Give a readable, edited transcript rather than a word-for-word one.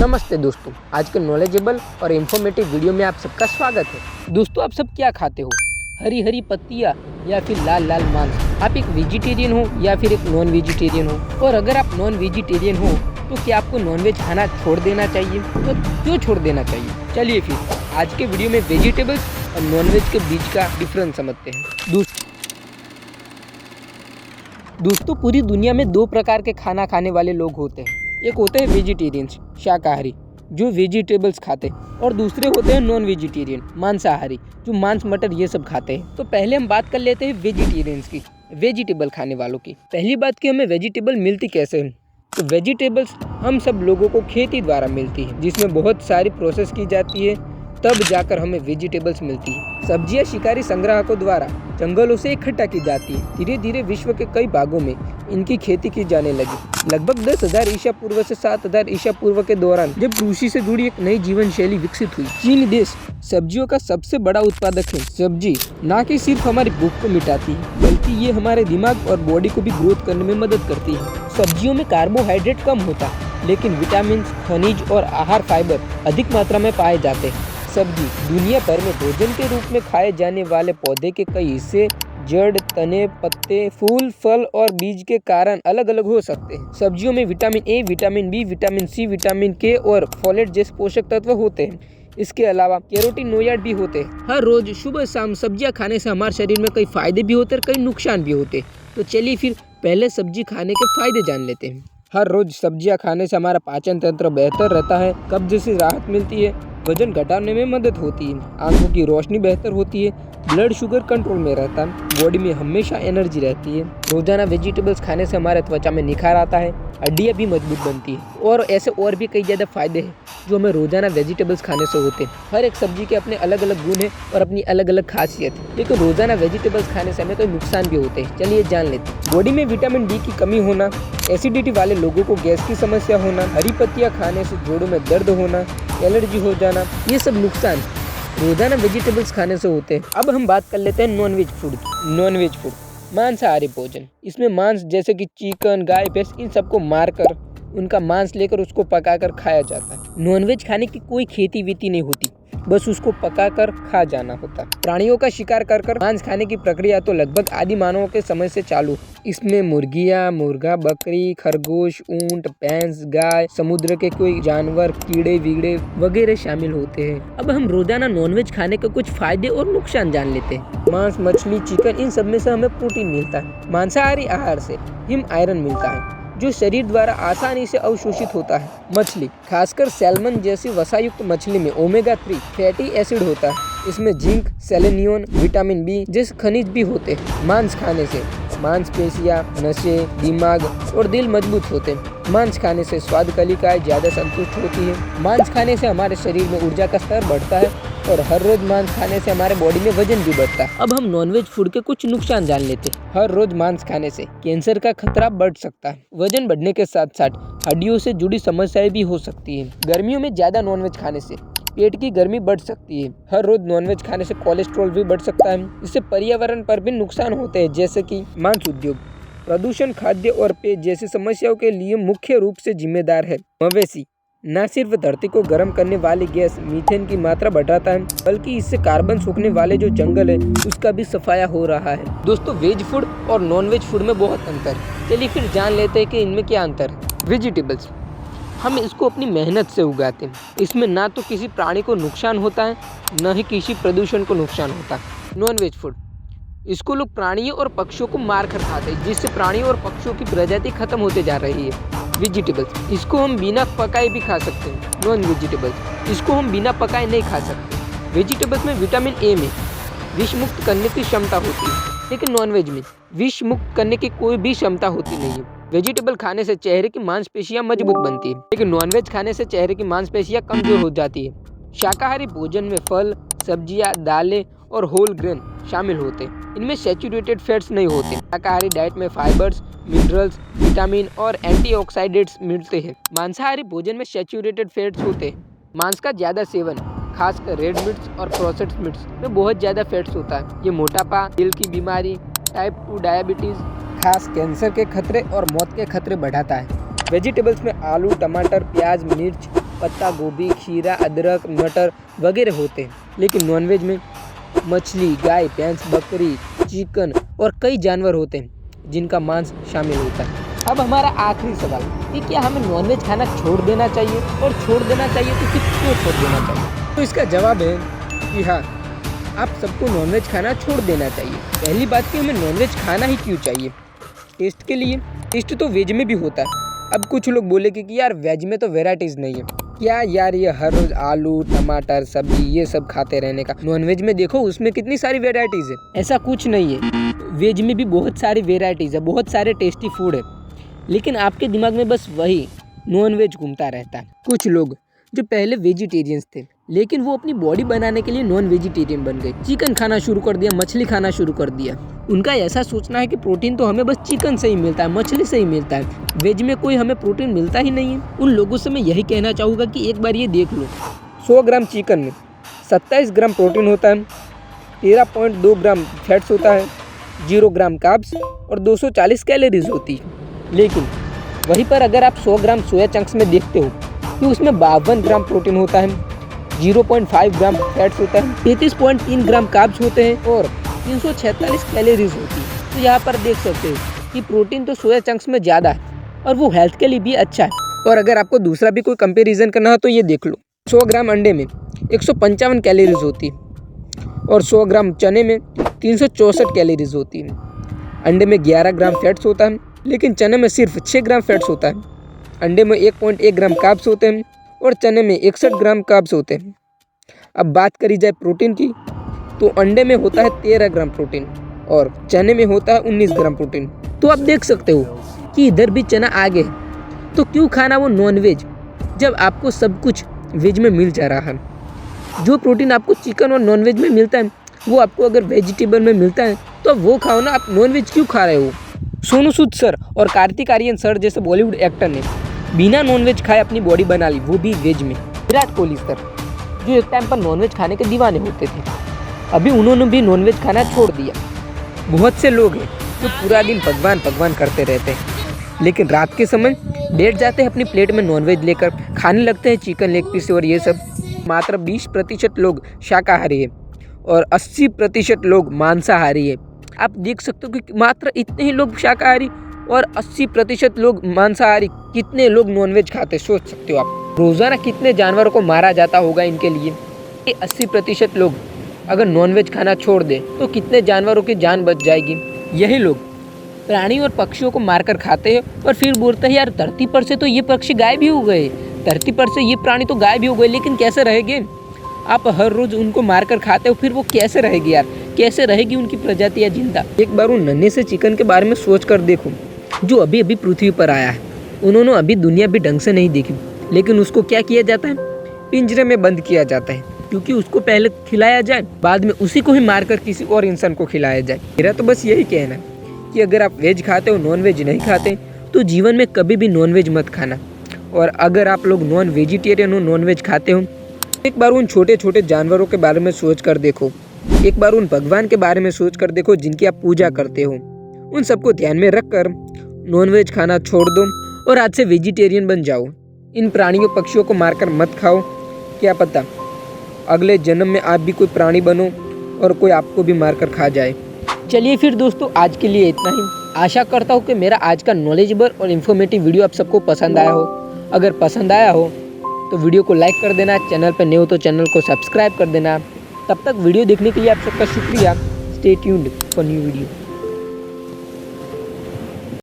नमस्ते दोस्तों, आज के नॉलेजेबल और इन्फॉर्मेटिव वीडियो में आप सबका स्वागत है। दोस्तों, आप सब क्या खाते हो? हरी हरी पत्तियाँ या फिर लाल लाल मांस? आप एक वेजिटेरियन हो या फिर एक नॉन वेजिटेरियन हो? और अगर आप नॉन वेजिटेरियन हो तो क्या आपको नॉनवेज खाना छोड़ देना चाहिए? तो क्यों छोड़ देना चाहिए? चलिए फिर आज के वीडियो में वेजिटेबल्स और नॉनवेज के बीच का डिफरेंस समझते हैं। दोस्तों, पूरी दुनिया में दो प्रकार के खाना खाने वाले लोग होते हैं। एक होते हैं वेजिटेरियंस, शाकाहारी, जो वेजिटेबल्स खाते हैं, और दूसरे होते हैं नॉन वेजिटेरियन, मांसाहारी, जो मांस मटर ये सब खाते हैं। तो पहले हम बात कर लेते हैं वेजिटेरियंस की, वेजिटेबल खाने वालों की। पहली बात कि हमें वेजिटेबल मिलती कैसे है? तो वेजिटेबल्स हम सब लोगों को खेती द्वारा मिलती है, जिसमें बहुत सारी प्रोसेस की जाती है, तब जाकर हमें वेजिटेबल्स मिलती है। सब्जियां शिकारी संग्राहकों द्वारा जंगलों से इकट्ठा की जाती है। धीरे धीरे विश्व के कई भागों में इनकी खेती की जाने लगी। लगभग 10,000 ईसा पूर्व से 7,000 ईसा पूर्व के दौरान जब कृषि से जुड़ी एक नई जीवन शैली विकसित हुई। चीन देश सब्जियों का सबसे बड़ा उत्पादक है। सब्जी न कि सिर्फ हमारी भूख को मिटाती है, बल्कि ये हमारे दिमाग और बॉडी को भी ग्रोथ करने में मदद करती है। सब्जियों में कार्बोहाइड्रेट कम होता है, लेकिन विटामिन, खनिज और आहार फाइबर अधिक मात्रा में पाए जाते हैं। सब्जी दुनिया भर में भोजन के रूप में खाए जाने वाले पौधे के कई हिस्से, जड़, तने, पत्ते, फूल, फल और बीज के कारण अलग अलग हो सकते हैं। सब्जियों में vitamin A, vitamin B, vitamin C, vitamin K और फोलेट जैसे पोषक तत्व होते हैं। इसके अलावा कैरोटीनोइड भी होते हैं। हर रोज सुबह शाम सब्जियां खाने से हमारे शरीर में कई फायदे भी होते हैं, कई नुकसान भी होते हैं। तो चलिए फिर पहले सब्जी खाने के फायदे जान लेते हैं। हर रोज सब्जियां खाने से हमारा पाचन तंत्र बेहतर रहता है, कब्ज से राहत मिलती है, वजन घटाने में मदद होती है, आंखों की रोशनी बेहतर होती है, ब्लड शुगर कंट्रोल में रहता है, बॉडी में हमेशा एनर्जी रहती है। रोजाना वेजिटेबल्स खाने से हमारे त्वचा में निखार आता है, हड्डियां भी मजबूत बनती है, और ऐसे और भी कई ज़्यादा फायदे हैं जो हमें रोजाना वेजिटेबल्स खाने से होते हैं। हर एक सब्जी के अपने अलग अलग गुण हैं और अपनी अलग अलग खासियत है, लेकिन रोजाना वेजिटेबल्स खाने से हमें कोई नुकसान भी होते हैं। चलिए जान लेते हैं। बॉडी में विटामिन डी की कमी होना, एसिडिटी वाले लोगों को गैस की समस्या होना, हरी पत्तियाँ खाने से जोड़ों में दर्द होना, एलर्जी हो जाना, ये सब नुकसान रोजाना वेजिटेबल्स खाने से होते हैं। अब हम बात कर लेते हैं नॉनवेज फूड की। नॉनवेज फूड मांसाहारी भोजन। इसमें मांस जैसे कि चिकन, गाय, भैंस, इन सबको मारकर उनका मांस लेकर उसको पकाकर खाया जाता है। नॉनवेज खाने की कोई खेती वेती नहीं होती, बस उसको पकाकर खा जाना होता है। प्राणियों का शिकार कर मांस खाने की प्रक्रिया तो लगभग आदि मानवों के समय से चालू। इसमें मुर्गियां, मुर्गा, बकरी, खरगोश, ऊंट, भैंस, गाय, समुद्र के कोई जानवर, कीड़े वीड़े वगैरह शामिल होते हैं। अब हम रोजाना नॉनवेज खाने के कुछ फायदे और नुकसान जान लेते हैं। मांस, मछली, चिकन, इन सब में से हमें प्रोटीन मिलता है। मांसाहारी आहार से हिम आयरन मिलता है, जो शरीर द्वारा आसानी से अवशोषित होता है। मछली, खासकर सैल्मन जैसी वसायुक्त मछली में ओमेगा 3 फैटी एसिड होता है। इसमें जिंक, सेलेनियम, विटामिन बी जैसे खनिज भी होते हैं। मांस खाने से मांसपेशियां, नसें, दिमाग और दिल मजबूत होते हैं। मांस खाने से स्वाद कलिकाएं ज्यादा संतुष्ट होती है। मांस खाने से हमारे शरीर में ऊर्जा का स्तर बढ़ता है, और हर रोज मांस खाने से हमारे बॉडी में वजन भी बढ़ता है। अब हम नॉनवेज फूड के कुछ नुकसान जान लेते हैं। हर रोज मांस खाने से कैंसर का खतरा बढ़ सकता है। वजन बढ़ने के साथ साथ हड्डियों से जुड़ी समस्याएं भी हो सकती है। गर्मियों में ज्यादा नॉनवेज खाने से पेट की गर्मी बढ़ सकती है। हर रोज नॉनवेज खाने से कोलेस्ट्रॉल भी बढ़ सकता है। इससे पर्यावरण पर भी नुकसान होते हैं, जैसे कि मांस उद्योग, प्रदूषण, खाद्य और पेय जैसी समस्याओं के लिए मुख्य रूप से जिम्मेदार है। मवेशी न सिर्फ धरती को गर्म करने वाली गैस मीथेन की मात्रा बढ़ाता है, बल्कि इससे कार्बन सोखने वाले जो जंगल है उसका भी सफाया हो रहा है। दोस्तों, वेज फूड और नॉन वेज फूड में बहुत अंतर है। चलिए फिर जान लेते हैं कि इनमें क्या अंतर है। वेजिटेबल्स हम इसको अपनी मेहनत से उगाते हैं। इसमें ना तो किसी प्राणी को नुकसान होता है, न ही किसी प्रदूषण को नुकसान होता है। नॉन वेज फूड, इसको लोग प्राणियों और पक्षियों को मार कर खाते हैं, जिससे प्राणियों और पक्षियों की प्रजाति खत्म होते जा रही है। वेजिटेबल्स, इसको हम बिना पकाए भी खा सकते हैं। नॉन वेजिटेबल्स, इसको हम बिना पकाए नहीं खा सकते। वेजिटेबल्स में विटामिन ए में विष मुक्त करने की क्षमता होती है, लेकिन नॉनवेज में विष मुक्त करने की कोई भी क्षमता होती नहीं है। वेजिटेबल खाने से चेहरे की मांसपेशियां मजबूत बनती है, लेकिन नॉनवेज खाने से चेहरे की मांसपेशियां कमजोर हो जाती है। शाकाहारी भोजन में फल, सब्जियां, दालें और होल ग्रेन शामिल होते हैं। इनमें सैचुरेटेड फैट्स नहीं होते। शाकाहारी डाइट में फाइबर्स, मिनरल्स, विटामिन और एंटीऑक्सीडेंट्स मिलते हैं। मांसाहारी भोजन में सैचुरेटेड फैट्स होते हैं। मांस का ज्यादा सेवन, खासकर रेड मीट्स और प्रोसेस्ड मीट्स में बहुत ज्यादा फैट्स होता है। ये मोटापा, दिल की बीमारी, टाइप 2 डायबिटीज, खास कैंसर के खतरे और मौत के खतरे बढ़ाता है। वेजिटेबल्स में आलू, टमाटर, प्याज, मिर्च, पत्ता गोभी, खीरा, अदरक, मटर वगैरह होते हैं। लेकिन नॉनवेज में मछली, गाय, भैंस, बकरी, चिकन और कई जानवर होते हैं जिनका मांस शामिल होता है। अब हमारा आखिरी सवाल कि क्या हमें नॉनवेज खाना छोड़ देना चाहिए, और छोड़ देना चाहिए तो फिर क्यों छोड़ देना चाहिए? तो इसका जवाब है कि हाँ, आप सबको नॉनवेज खाना छोड़ देना चाहिए। पहली बात कि हमें नॉनवेज खाना ही क्यों चाहिए? टेस्ट के लिए। टेस्ट तो वेज में भी होता है। अब कुछ लोग बोलेंगे कि यार वेज में तो वेराइटीज़ नहीं है। क्या यार ये हर रोज़ आलू, टमाटर, सब्जी ये सब खाते रहने का? नॉनवेज में देखो उसमें कितनी सारी वेराइटीज़ है। ऐसा कुछ नहीं है, वेज में भी बहुत सारी वेराइटीज़ है, बहुत सारे टेस्टी फूड है। लेकिन आपके दिमाग में बस वही नॉनवेज घूमता रहता है। कुछ लोग जो पहले वेजिटेरियंस थे लेकिन वो अपनी बॉडी बनाने के लिए नॉन वेजिटेरियन बन गए, चिकन खाना शुरू कर दिया, मछली खाना शुरू कर दिया। उनका ऐसा सोचना है कि प्रोटीन तो हमें बस चिकन से ही मिलता है, मछली से ही मिलता है, वेज में कोई हमें प्रोटीन मिलता ही नहीं है। उन लोगों से मैं यही कहना चाहूँगा कि एक बार ये देख लो, 100 ग्राम चिकन में 27 ग्राम प्रोटीन होता है, 13.2 ग्राम फैट्स होता है, 0 ग्राम कार्ब्स और 240 कैलोरीज होती है। लेकिन वहीं पर अगर आप 100 ग्राम सोया चंक्स में देखते हो कि उसमें 52 ग्राम प्रोटीन होता है, 0.5 ग्राम फैट्स होता है, 33.3 ग्राम कार्ब्स होते हैं और 346 कैलोरीज होती है। तो यहाँ पर देख सकते हो कि प्रोटीन तो सोया चंक्स में ज़्यादा है और वो हेल्थ के लिए भी अच्छा है। और अगर आपको दूसरा भी कोई कंपैरिजन करना हो तो ये देख लो, 100 ग्राम अंडे में 155 कैलोरीज होती है और 100 ग्राम चने में 364 कैलोरीज होती है। अंडे में 11 ग्राम फैट्स होता है लेकिन चने में सिर्फ 6 ग्राम फैट्स होता है। अंडे में 1.1 ग्राम कार्ब्स होते हैं और चने में 61 ग्राम कार्ब्स होते हैं। अब बात करी जाए प्रोटीन की तो अंडे में होता है 13 ग्राम प्रोटीन और चने में होता है 19 ग्राम प्रोटीन। तो आप देख सकते हो कि इधर भी चना आगे है, तो क्यों खाना वो नॉनवेज जब आपको सब कुछ वेज में मिल जा रहा है। जो प्रोटीन आपको चिकन और नॉनवेज में मिलता है वो आपको अगर वेजिटेबल में मिलता है तो वो खाओ ना, आप नॉनवेज क्यों खा रहे हो? सोनू सूद सर और कार्तिक आर्यन सर जैसे बॉलीवुड एक्टर ने बिना नॉनवेज खाए अपनी बॉडी बना ली, वो भी वेज में। विराट कोहली सर जो एक टाइम पर नॉनवेज खाने के दीवाने होते थे, अभी उन्होंने भी नॉनवेज खाना छोड़ दिया। बहुत से लोग हैं जो पूरा दिन भगवान भगवान करते रहते हैं लेकिन रात के समय लेट जाते हैं अपनी प्लेट में नॉनवेज लेकर, खाने लगते हैं चिकन लेग पीस और ये सब। मात्र 20% लोग शाकाहारी है और 80% लोग मांसाहारी है। आप देख सकते हो कि मात्र इतने ही लोग शाकाहारी और 80% लोग मांसाहारी, कितने लोग नॉनवेज खाते, सोच सकते हो आप। रोज़ाना कितने जानवरों को मारा जाता होगा इनके लिए। ये 80% लोग अगर नॉनवेज खाना छोड़ दे तो कितने जानवरों की जान बच जाएगी। यही लोग प्राणी और पक्षियों को मारकर खाते हैं और फिर बोलते हैं यार धरती पर से तो ये पक्षी गायब ही हो गए, धरती पर से ये प्राणी तो गायब ही हो गए, लेकिन कैसे रहेंगे? आप हर रोज़ उनको मारकर खाते हो, फिर वो कैसे रहेगी यार? कैसे रहेगी उनकी प्रजातियाँ जिंदा? एक बार उन नन्हे से चिकन के बारे में सोच कर देखो जो अभी अभी पृथ्वी पर आया है। उन्होंने अभी दुनिया भी ढंग से नहीं देखी लेकिन उसको क्या किया जाता है? पिंजरे में बंद किया जाता है क्योंकि उसको पहले खिलाया जाए, बाद में उसी को ही मारकर किसी और इंसान को खिलाया जाए। मेरा तो बस यही कहना है कि अगर आप वेज खाते हो, नॉनवेज नहीं खाते, तो जीवन में कभी भी नॉनवेज मत खाना। और अगर आप लोग नॉन वेजिटेरियन हो, नॉनवेज खाते हो, एक बार उन छोटे छोटे जानवरों के बारे में सोच कर देखो, एक बार उन भगवान के बारे में सोच कर देखो जिनकी आप पूजा करते हो। उन सबको ध्यान में रख कर नॉनवेज खाना छोड़ दो और आज से वेजिटेरियन बन जाओ। इन प्राणियों पक्षियों को मारकर मत खाओ, क्या पता अगले जन्म में आप भी कोई प्राणी बनो और कोई आपको भी मारकर खा जाए। चलिए फिर दोस्तों, आज के लिए इतना ही। आशा करता हूँ कि मेरा आज का नॉलेजेबल और इन्फॉर्मेटिव वीडियो आप सबको पसंद आया हो। अगर पसंद आया हो तो वीडियो को लाइक कर देना, चैनल पर नए हो तो चैनल को सब्सक्राइब कर देना। तब तक वीडियो देखने के लिए आप सबका शुक्रिया। Stay tuned for new video.